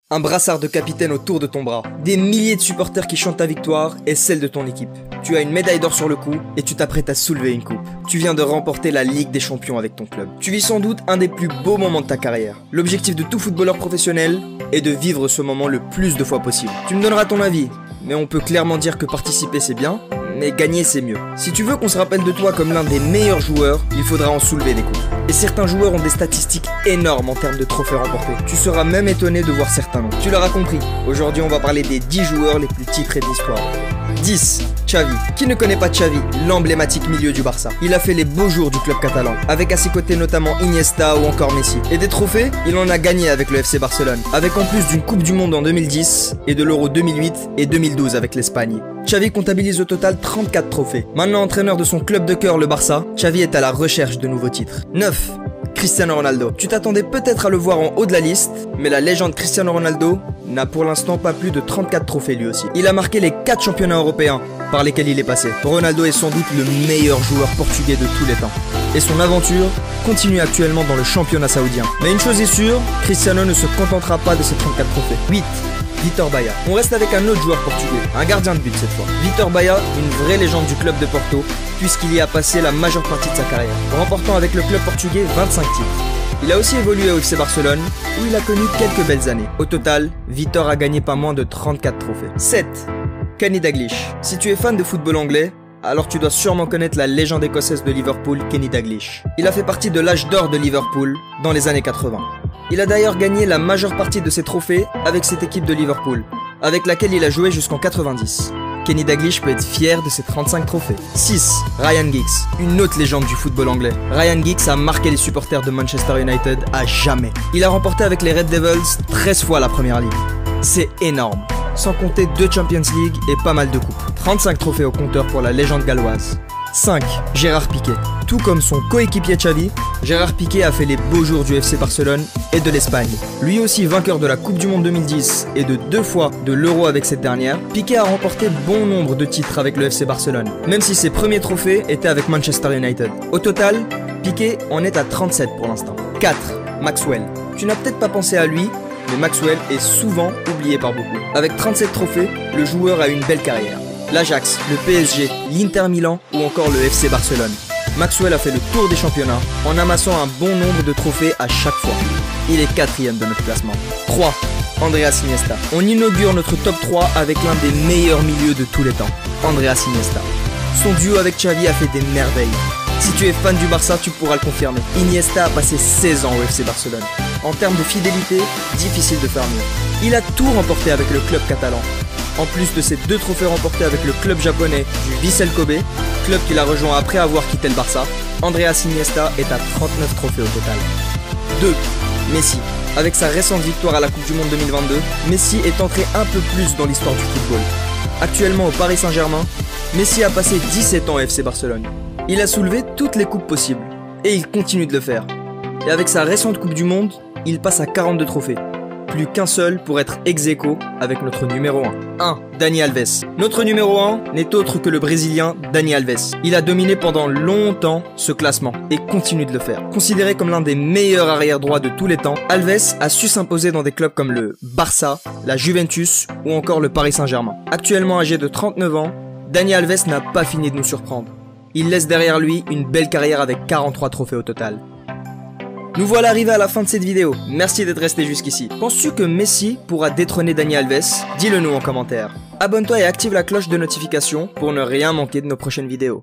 Un brassard de capitaine autour de ton bras, des milliers de supporters qui chantent ta victoire et celle de ton équipe. Tu as une médaille d'or sur le cou et tu t'apprêtes à soulever une coupe. Tu viens de remporter la Ligue des Champions avec ton club. Tu vis sans doute un des plus beaux moments de ta carrière. L'objectif de tout footballeur professionnel est de vivre ce moment le plus de fois possible. Tu me donneras ton avis, mais on peut clairement dire que participer c'est bien, mais gagner c'est mieux. Si tu veux qu'on se rappelle de toi comme l'un des meilleurs joueurs, il faudra en soulever des coupes. Et certains joueurs ont des statistiques énormes en termes de trophées remportés. Tu seras même étonné de voir certains noms. Tu l'auras compris, aujourd'hui on va parler des 10 joueurs les plus titrés de l'histoire. 10. Xavi. Qui ne connaît pas Xavi, l'emblématique milieu du Barça? Il a fait les beaux jours du club catalan, avec à ses côtés notamment Iniesta ou encore Messi. Et des trophées, il en a gagné avec le FC Barcelone, avec en plus d'une Coupe du Monde en 2010 et de l'Euro 2008 et 2012 avec l'Espagne. Xavi comptabilise au total 34 trophées. Maintenant entraîneur de son club de cœur, le Barça, Xavi est à la recherche de nouveaux titres. 9. Cristiano Ronaldo. Tu t'attendais peut-être à le voir en haut de la liste, mais la légende Cristiano Ronaldo n'a pour l'instant pas plus de 34 trophées lui aussi. Il a marqué les 4 championnats européens par lesquels il est passé. Ronaldo est sans doute le meilleur joueur portugais de tous les temps. Et son aventure continue actuellement dans le championnat saoudien. Mais une chose est sûre, Cristiano ne se contentera pas de ses 34 trophées. 8. Vítor Baía. On reste avec un autre joueur portugais, un gardien de but cette fois. Vítor Baía, une vraie légende du club de Porto, puisqu'il y a passé la majeure partie de sa carrière, remportant avec le club portugais 25 titres. Il a aussi évolué au FC Barcelone, où il a connu quelques belles années. Au total, Vítor a gagné pas moins de 34 trophées. 7. Kenny Dalglish. Si tu es fan de football anglais, alors tu dois sûrement connaître la légende écossaise de Liverpool, Kenny Dalglish. Il a fait partie de l'âge d'or de Liverpool dans les années 80. Il a d'ailleurs gagné la majeure partie de ses trophées avec cette équipe de Liverpool, avec laquelle il a joué jusqu'en 90. Kenny Dalglish peut être fier de ses 35 trophées. 6. Ryan Giggs, une autre légende du football anglais. Ryan Giggs a marqué les supporters de Manchester United à jamais. Il a remporté avec les Red Devils 13 fois la Première Ligue. C'est énorme, sans compter 2 Champions League et pas mal de coupes. 35 trophées au compteur pour la légende galloise. 5. Gérard Piqué. Tout comme son coéquipier Xavi, Gérard Piqué a fait les beaux jours du FC Barcelone et de l'Espagne. Lui aussi vainqueur de la Coupe du Monde 2010 et de 2 fois de l'Euro avec cette dernière, Piqué a remporté bon nombre de titres avec le FC Barcelone, même si ses premiers trophées étaient avec Manchester United. Au total, Piqué en est à 37 pour l'instant. 4. Maxwell. Tu n'as peut-être pas pensé à lui, mais Maxwell est souvent oublié par beaucoup. Avec 37 trophées, le joueur a une belle carrière. L'Ajax, le PSG, l'Inter Milan ou encore le FC Barcelone. Maxwell a fait le tour des championnats en amassant un bon nombre de trophées à chaque fois. Il est 4e de notre classement. 3. Andreas Iniesta. On inaugure notre top 3 avec l'un des meilleurs milieux de tous les temps, Andreas Iniesta. Son duo avec Xavi a fait des merveilles. Si tu es fan du Barça, tu pourras le confirmer. Iniesta a passé 16 ans au FC Barcelone. En termes de fidélité, difficile de faire mieux. Il a tout remporté avec le club catalan. En plus de ses 2 trophées remportés avec le club japonais du Vissel Kobe, club qu'il a rejoint après avoir quitté le Barça, Andreas Iniesta est à 39 trophées au total. 2. Messi. Avec sa récente victoire à la Coupe du Monde 2022, Messi est entré un peu plus dans l'histoire du football. Actuellement au Paris Saint-Germain, Messi a passé 17 ans au FC Barcelone. Il a soulevé toutes les coupes possibles, et il continue de le faire. Et avec sa récente Coupe du Monde, il passe à 42 trophées. Plus qu'un seul pour être ex-aequo avec notre numéro 1. 1. Dani Alves. Notre numéro 1 n'est autre que le Brésilien Dani Alves. Il a dominé pendant longtemps ce classement et continue de le faire. Considéré comme l'un des meilleurs arrière-droits de tous les temps, Alves a su s'imposer dans des clubs comme le Barça, la Juventus ou encore le Paris Saint-Germain. Actuellement âgé de 39 ans, Dani Alves n'a pas fini de nous surprendre. Il laisse derrière lui une belle carrière avec 43 trophées au total. Nous voilà arrivés à la fin de cette vidéo, merci d'être resté jusqu'ici. Penses-tu que Messi pourra détrôner Dani Alves? Dis-le nous en commentaire. Abonne-toi et active la cloche de notification pour ne rien manquer de nos prochaines vidéos.